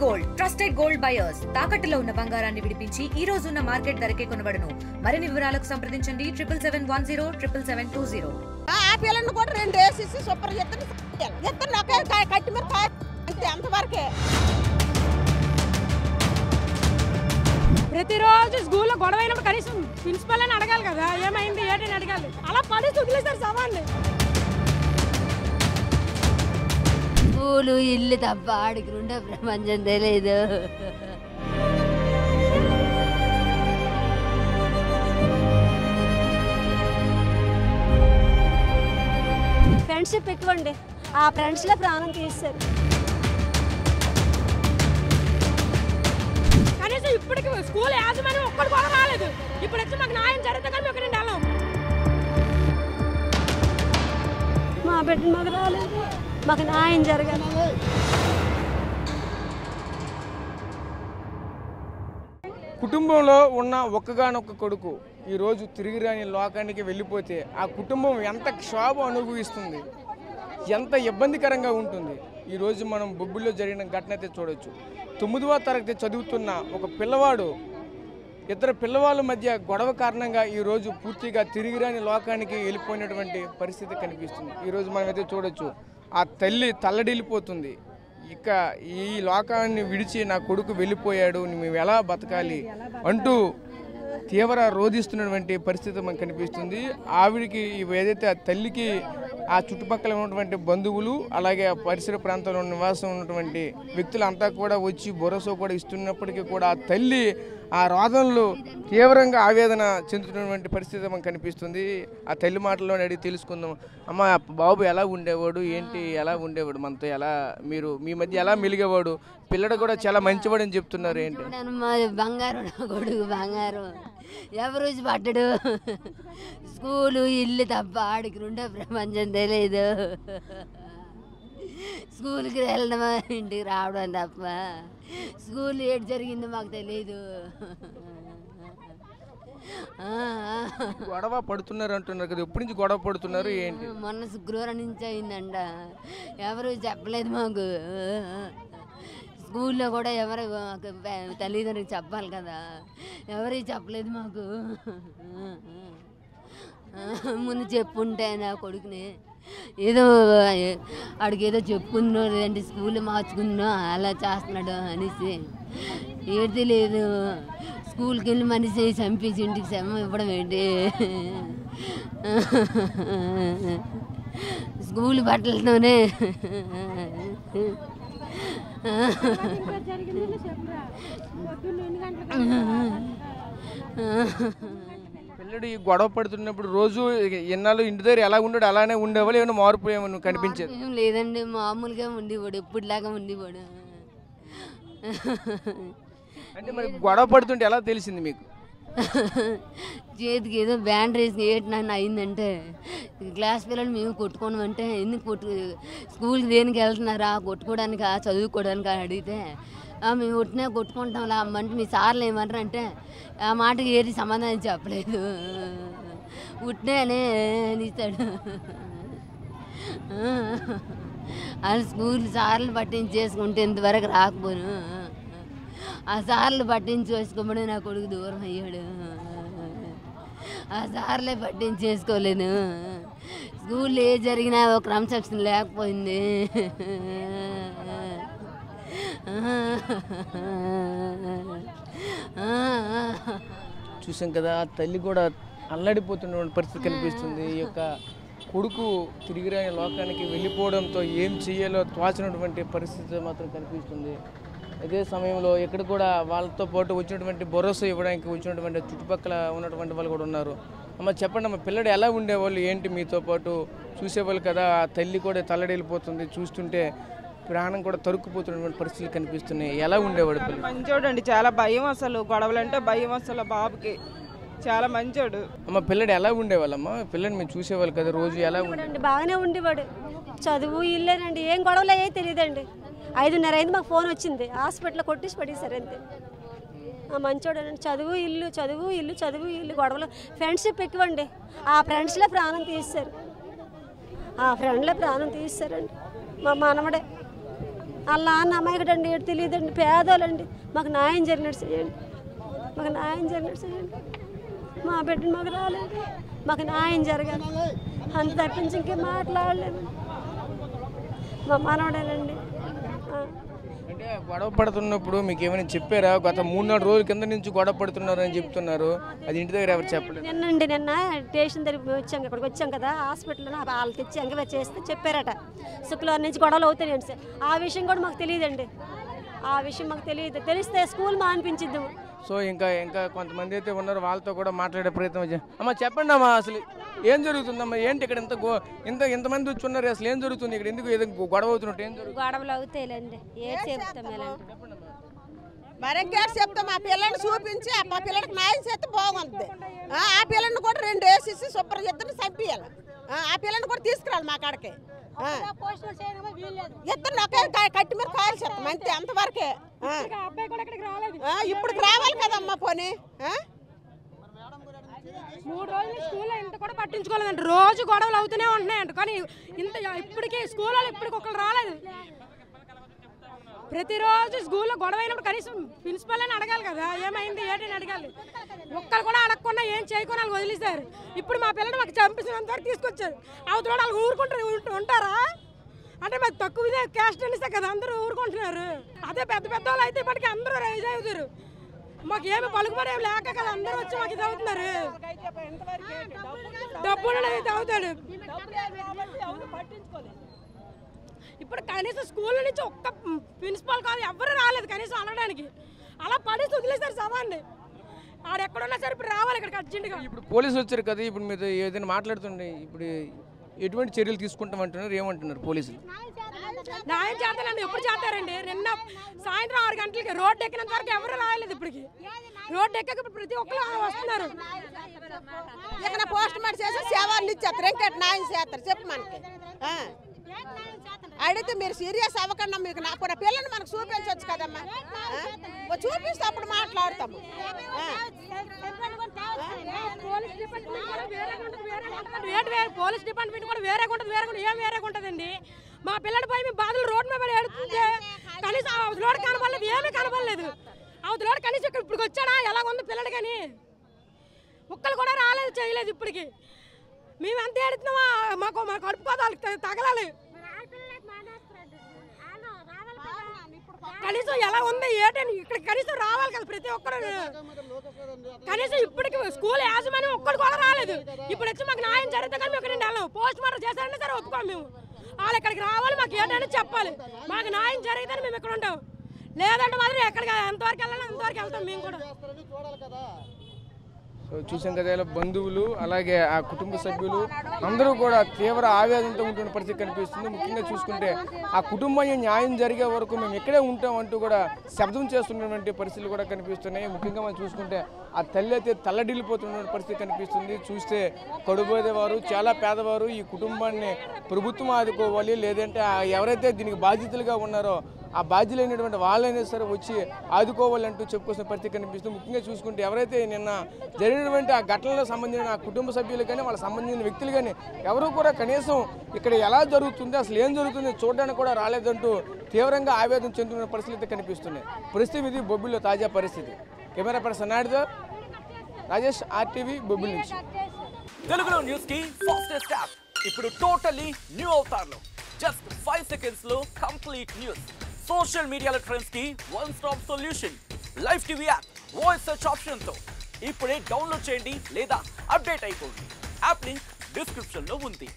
Gold trusted gold buyers తాకట్టులో ఉన్న బంగారాన్ని విడిపించి ఈ రోజు ఉన్న మార్కెట్ ధరకే కొనబడును. మరిన్ని వివరాలకు సంప్రదించండి 7771077720. ఆ పిల్లల్ని కూడా 2 వేసేసి సూపర్ ఎత్తను కట్టి మీద అంతే అంతవరకే. ప్రతిరోజు స్కూల్లో గొడవ అయినప్పుడు కనీసం ప్రిన్సిపల్ అని అడగాలి కదా, ఏమైంది ఏంటని అడగాలి. అలా పడేసి వదిలేసారు సవాన్ని. స్కూలు ఇల్లు తప్ప ఆడికి రెండో ప్రపంచం తెలియదు. ఫ్రెండ్షిప్ ఎక్కువండి, ఆ ఫ్రెండ్స్లో ప్రాణం తీస్తారు. కనీసం ఇప్పటికి స్కూల్ యాజమాన్యం ఒక్కడు కూడా రాలేదు. ఇప్పుడు వచ్చి మాకు న్యాయం జరిగితే కానీ మేము రెండు వెళ్ళాం. మా బిడ్డ మాకు రాలేదు, మాకు న్యాయం జరగాలి. కుటుంబంలో ఉన్న ఒక్కగానొక్క కొడుకు ఈరోజు తిరిగి రాని లోకానికి వెళ్ళిపోతే ఆ కుటుంబం ఎంత క్షోభ అనుభవిస్తుంది, ఎంత ఇబ్బందికరంగా ఉంటుంది. ఈరోజు మనం బొబ్బిల్లో జరిగిన ఘటన అయితే చూడవచ్చు. 9వ తరగతి చదువుతున్న ఒక పిల్లవాడు ఇద్దరు పిల్లవాళ్ళ మధ్య గొడవ కారణంగా ఈరోజు పూర్తిగా తిరిగి రాని లోకానికి వెళ్ళిపోయినటువంటి పరిస్థితి కనిపిస్తుంది. ఈరోజు మనమైతే చూడవచ్చు, ఆ తల్లి తల్లడిల్లిపోతుంది. ఇక ఈ లోకాన్ని విడిచి నా కొడుకు వెళ్ళిపోయాడు, మేము ఎలా బతకాలి అంటూ తీవ్ర రోధిస్తున్నటువంటి పరిస్థితి మనకు కనిపిస్తుంది. ఆవిడికి ఏదైతే ఆ తల్లికి ఆ చుట్టుపక్కల ఉన్నటువంటి బంధువులు అలాగే ఆ పరిసర ప్రాంతంలో నివాసం ఉన్నటువంటి వ్యక్తులంతా కూడా వచ్చి భరోసా కూడా ఇస్తున్నప్పటికీ కూడా ఆ తల్లి ఆ రోదనలో తీవ్రంగా ఆవేదన చెందుతున్నటువంటి పరిస్థితి మనకు కనిపిస్తుంది. ఆ తల్లి మాటల్లో అడిగి తెలుసుకుందాం. అమ్మ, బాబు ఎలా ఉండేవాడు, ఏంటి ఎలా ఉండేవాడు, మనతో ఎలా మీరు మీ మధ్య ఎలా మెలిగేవాడు, పిల్లడు కూడా చాలా మంచివాడు అని చెప్తున్నారు. ఏంటి బంగారు నా కొడుకు బంగారు, ఎవరు పట్టడు. స్కూలు ఇల్లు తప్ప ఆడికి రెండో ప్రపంచం తెలియదు. స్కూల్కి వెళ్ళడం ఇంటికి రావడం తప్ప స్కూల్ ఏడు జరిగిందో మాకు తెలియదు. గొడవ పడుతున్నారు అంటున్నారు కదా, ఎప్పటి నుంచి గొడవ పడుతున్నారు ఏంటి? మొన్న శుక్రవారం నుంచి అయిందంట, ఎవరు చెప్పలేదు మాకు. స్కూల్లో కూడా ఎవరు తల్లిదండ్రులకు చెప్పాలి కదా, ఎవరు చెప్పలేదు మాకు. ముందు చెప్పుంటే నా కొడుకుని ఏదో ఆడికి ఏదో చెప్పుకున్నో లేదంటే స్కూల్లో మార్చుకున్నో అలా చేస్తున్నాడు అనేసి ఏది తెలియదు. స్కూల్కి వెళ్ళి మనిషి చంపేసి ఇంటికి శ్రమ ఇవ్వడం ఏంటి? స్కూల్ బట్టలతోనే పిల్లడు ఈ గొడవ పడుతున్నప్పుడు రోజు ఎన్నాళ్ళు ఇంటి దగ్గర ఎలా ఉండడు అలానే ఉండేవాళ్ళు, ఏమైనా మార్పు ఏమైనా కనిపించేది? ఏం లేదండి, మామూలుగా ఉండేవాడు, ఎప్పుడులాగా ఉండేవాడు. అంటే మరి గొడవ పడుతుంటే ఎలా తెలిసింది మీకు? చేతికి ఏదో బ్యాండ్ రేసి ఏటన్నా అయిందంటే క్లాస్ పిల్లలు మేము కొట్టుకోమంటే ఎందుకు స్కూల్కి దేనికి వెళ్తున్నారా, కొట్టుకోవడానికా చదువుకోవడానికి అని అడిగితే మేము ఉట్టినే కొట్టుకుంటాం లా అమ్మంటే మీ సార్లు ఏమంటారు అంటే ఆ మాటకి ఏది సమాధానం చెప్పలేదు. ఉట్టినే అని ఇస్తాడు. అది స్కూల్ సార్లు పట్టించి చేసుకుంటే ఇంతవరకు రాకపోను. ఆ సార్లు పట్టించి చేసుకోమని నా కొడుకు దూరం అయ్యాడు. ఆ సార్లే పట్టించి చేసుకోలేను. స్కూల్లో ఏ జరిగినా ఒక క్రమశిక్షణ లేకపోయింది. చూసాం కదా, తల్లి కూడా అల్లాడిపోతున్న పరిస్థితి కనిపిస్తుంది. ఈ యొక్క కొడుకు తిరిగి రాని లోకానికి వెళ్ళిపోవడంతో ఏం చేయాలో తోచినటువంటి పరిస్థితి మాత్రం కనిపిస్తుంది. అదే సమయంలో ఇక్కడ కూడా వాళ్ళతో పాటు వచ్చినటువంటి భరోసా ఇవ్వడానికి వచ్చినటువంటి చుట్టుపక్కల ఉన్నటువంటి వాళ్ళు కూడా ఉన్నారు. అమ్మ, చెప్పండి అమ్మ, పిల్లడు ఎలా ఉండేవాళ్ళు ఏంటి మీతో పాటు చూసేవాళ్ళు కదా, ఆ తల్లి కూడా తల్లడిల్లిపోతుంది, చూస్తుంటే ప్రాణం కూడా తరుక్కుపోతున్నటువంటి పరిస్థితులు కనిపిస్తున్నాయి. ఎలా ఉండేవాడు పిల్లడు? మంచోడు అండి, చాలా భయం, అసలు గొడవలంటే భయం అసలు బాబుకి, చాలా మంచోడు. అమ్మ, పిల్లడు ఎలా ఉండేవాళ్ళమ్మ? పిల్లని మేము చూసేవాళ్ళు కదా రోజు, ఎలా ఉండేవాడు? బాగానే ఉండేవాడు, చదువు ఇల్లేనండి, ఏం గొడవలు అయ్యే తెలియదండి. 5:30 అయింది, మాకు ఫోన్ వచ్చింది, హాస్పిటల్లో కొట్టేసి పడేశారు అంతే. మంచోడేనండి, చదువు ఇల్లు చదువు ఇల్లు చదువు ఇల్లు గొడవలు. ఫ్రెండ్షిప్ ఎక్కువండి, ఆ ఫ్రెండ్స్లో ప్రాణం తీస్తారు, ఆ ఫ్రెండ్లో ప్రాణం తీస్తారండి. మా మనవడే వాళ్ళ నాన్న అమ్మాయికటండి ఏడు తెలియదండి, పేదోళ్ళండి. మాకు న్యాయం జరిగినట్టు చేయండి, మాకు న్యాయం జరిగినట్టు చేయండి. మా బిడ్డ మాకు రాలేదు, మాకు న్యాయం జరగాలి. అంత తప్పించి ఇంకేం మాట్లాడలేదు. మా మనవడేనండి. అంటే గొడవ పడుతున్నప్పుడు మీకు ఏమైనా చెప్పారా? గత 3-4 రోజుల కింద నుంచి గొడవ పడుతున్నారు అని చెప్తున్నారు. అది ఇంటి దగ్గర ఎవరు చెప్పలేదు? నిన్న స్టేషన్ దగ్గర వచ్చాం, ఇక్కడికి వచ్చాం కదా, హాస్పిటల్లో వాళ్ళు తెచ్చి ఎంక్వైరీ చేస్తే చెప్పారట శుక్రవారం నుంచి గొడవలు అవుతాయండి సార్. ఆ విషయం కూడా మాకు తెలియదండి, ఆ విషయం మాకు తెలియదు. తెలిస్తే స్కూల్ మానిపించిద్దాము. సో ఇంకా కొంతమంది అయితే ఉన్నారు, వాళ్ళతో కూడా మాట్లాడే ప్రయత్నం చేయాలి. అమ్మ చెప్పండి అమ్మా, అసలు ఏం జరుగుతుందమ్మా? ఏంటి ఇక్కడ ఇంతమంది వచ్చి ఉన్నారు, అసలు ఏం జరుగుతుంది ఇక్కడ? ఎందుకు ఏదో గొడవ అవుతున్నట్టు? ఏం జరుగుతుంది? గొడవలు అవుతాయిలేండి, ఏం చెప్తాం మరెంకేటి చెప్తాం? ఆ పిల్లని చూపించి మా పిల్లడికి న్యాయం చేస్తే బాగుంటుంది. ఆ పిల్లని కూడా 2 వేసేసి శుభ్రం ఇద్దరిని చంపియాలి. ఆ పిల్లని కూడా తీసుకురాలి మా కాడికి. ఇద్దరు ఒకే కట్టి మీద కాయలు చెప్తాం అంతే, అంతవరకే. ఇప్పుడు రావాలి కదమ్మా పోనీ. 3 రోజులు స్కూల్లో ఇంత కూడా పట్టించుకోలేదండి. రోజు గొడవలు అవుతూనే ఉంటున్నాయంట. కానీ ఇంత ఇప్పటికీ స్కూల్లో ఇప్పటికి ఒకరు రాలేదు. ప్రతిరోజు స్కూల్లో గొడవ అయినప్పుడు కనీసం ప్రిన్సిపల్ అని అడగాలి కదా, ఏమైంది ఏంటని అడగాలి. ఒక్కరు కూడా అడగకుండా ఏం చేయకుండా వాళ్ళు వదిలేశారు. ఇప్పుడు మా పిల్లలు మాకు చంపించినంత వరకు తీసుకొచ్చారు. అవతల వాళ్ళు ఊరుకుంటారు ఉంటారా? అంటే మాకు తక్కువ క్యాస్ట్ అనిస్తే కదా అందరూ ఊరుకుంటున్నారు. అదే పెద్ద వాళ్ళు అయితే ఇప్పటికీ అందరూ రైజ్ అవుతారు. మాకు ఏమి పలుకుబడే లేక కదా అందరూ వచ్చి మాకు ఇది అవుతున్నారు. డబ్బులు ఇది అవుతాడు. ఇప్పుడు కనీసం స్కూల్ నుంచి ఒక్క ప్రిన్సిపాల్ కాదు ఎవరు రాలేదు కనీసం అనడానికి. అలా పడి వదిలేసారు సమాన్ని. ఆడెక్కడున్నా సరే ఇప్పుడు రావాలి ఇక్కడికి అర్జెంటుగా. ఇప్పుడు పోలీసులు వచ్చారు కదా, ఇప్పుడు మీరు ఏదైనా మాట్లాడుతుండే ఇప్పుడు ఎటువంటి చర్యలు తీసుకుంటామంటున్నారు, ఏమంటున్నారు పోలీసులు? న్యాయం చేస్తానండి. ఎప్పుడు చేస్తారండి? నిన్న సాయంత్రం 6 గంటలకి రోడ్డు ఎక్కినంత వరకు ఎవరు రాయలేదు. ఇప్పటికి రోడ్డు ఎక్కక ఇప్పుడు ప్రతి ఒక్కరు వస్తున్నారు. ఇక్కడ పోస్ట్ మార్టం చేసి సేవలు ఇచ్చేస్తారు, ఇంకటి న్యాయం చేస్తారు. చెప్పు మనకి అడిగితే మీరు సీరియస్ అవ్వకుండా మీకు నా పిల్లని మనకు చూపించవచ్చు కదమ్మా. చూపిస్తే అప్పుడు మాట్లాడతాము. పోలీస్ డిపార్ట్మెంట్ కూడా వేరే ఉంటుంది. ఏం వేరే ఉంటుందండి? మా పిల్లడి పోయి మీ బాధలు రోడ్డు మీద ఏడుతుంటే కనీసం అవతలోడు కనపడలేదు, ఏమీ కనపడలేదు. అవతలోడు కనీసం ఇప్పుడు వచ్చాడా ఎలా ఉంది పిల్లడు కానీ ఒక్కరు కూడా రాలేదు, చేయలేదు. ఇప్పటికి మేము ఎంత ఏడుతున్నామా, మా కడుపు కోత తగలాలి. కనీసం ఎలా ఉంది ఏంటని ఇక్కడ కనీసం రావాలి కదా ప్రతి ఒక్కరు. కనీసం ఇప్పటికి స్కూల్ యాజమాన్యం ఒక్కరు కూడా రాలేదు. ఇప్పుడు వచ్చి మాకు న్యాయం జరిగితే కానీ మేము ఇక్కడ వెళ్ళాం. పోస్ట్ మార్టం చేశారంటే సరే ఒప్పుకోం మేము. వాళ్ళు ఇక్కడికి రావాలి, మాకు ఏంటని చెప్పాలి. మాకు న్యాయం జరిగితే మేము ఇక్కడ ఉంటాం, లేదంటే మాత్రం ఎక్కడికి ఎంతవరకు వెళ్ళాలి అంతవరకు వెళ్తాం మేము కూడా. చూసాం కదా, ఇలా బంధువులు అలాగే ఆ కుటుంబ సభ్యులు అందరూ కూడా తీవ్ర ఆవేదనతో ఉంటున్న పరిస్థితి కనిపిస్తుంది. ముఖ్యంగా చూసుకుంటే ఆ కుటుంబానికి న్యాయం జరిగే వరకు మేము ఇక్కడే ఉంటాం అంటూ కూడా శబ్దం చేస్తున్నటువంటి పరిస్థితులు కూడా కనిపిస్తున్నాయి. ముఖ్యంగా మనం చూసుకుంటే ఆ తల్లి అయితే తల్లడిల్లిపోతున్న పరిస్థితి కనిపిస్తుంది. చూస్తే కడుబోదేవారు చాలా పేదవారు, ఈ కుటుంబాన్ని ప్రభుత్వం ఆదుకోవాలి, లేదంటే ఎవరైతే దీనికి బాధ్యతలుగా ఉన్నారో ఆ బాధ్యులైనటువంటి వాళ్ళైనా సరే వచ్చి ఆదుకోవాలంటూ చెప్పుకొస్తున్న పరిస్థితి కనిపిస్తుంది. ముఖ్యంగా చూసుకుంటే ఎవరైతే నిన్న జరిగినటువంటి ఆ ఘటనలకు సంబంధించిన ఆ కుటుంబ సభ్యులు కానీ వాళ్ళకి సంబంధించిన వ్యక్తులు కానీ ఎవరు కూడా కనీసం ఇక్కడ ఎలా జరుగుతుంది, అసలు ఏం జరుగుతుంది చూడడానికి కూడా రాలేదంటూ తీవ్రంగా ఆవేదన చెందుతున్న పరిస్థితి కనిపిస్తున్నాయి. పరిస్థితి ఇది బొబ్బిలిలో తాజా పరిస్థితి. కెమెరా పర్సన్ నాయుడుతో రాజేష్, RTV, బొబ్బిలి నుంచి. తెలుగులో న్యూస్ కి ఫాస్టెస్ట్ యాప్ ఇప్పుడు టోటల్లీ న్యూ అవతార్లో జస్ట్ 5 సెకండ్స్ లో కంప్లీట్ న్యూస్. సోషల్ మీడియాలో ట్రెండ్స్ కి one stop solution. Live TV app voice search option తో ఇప్పుడే డౌన్లోడ్ చేయండి లేదా అప్డేట్ అయిపోండి. యాప్ లింక్ డిస్క్రిప్షన్ లో ఉంది.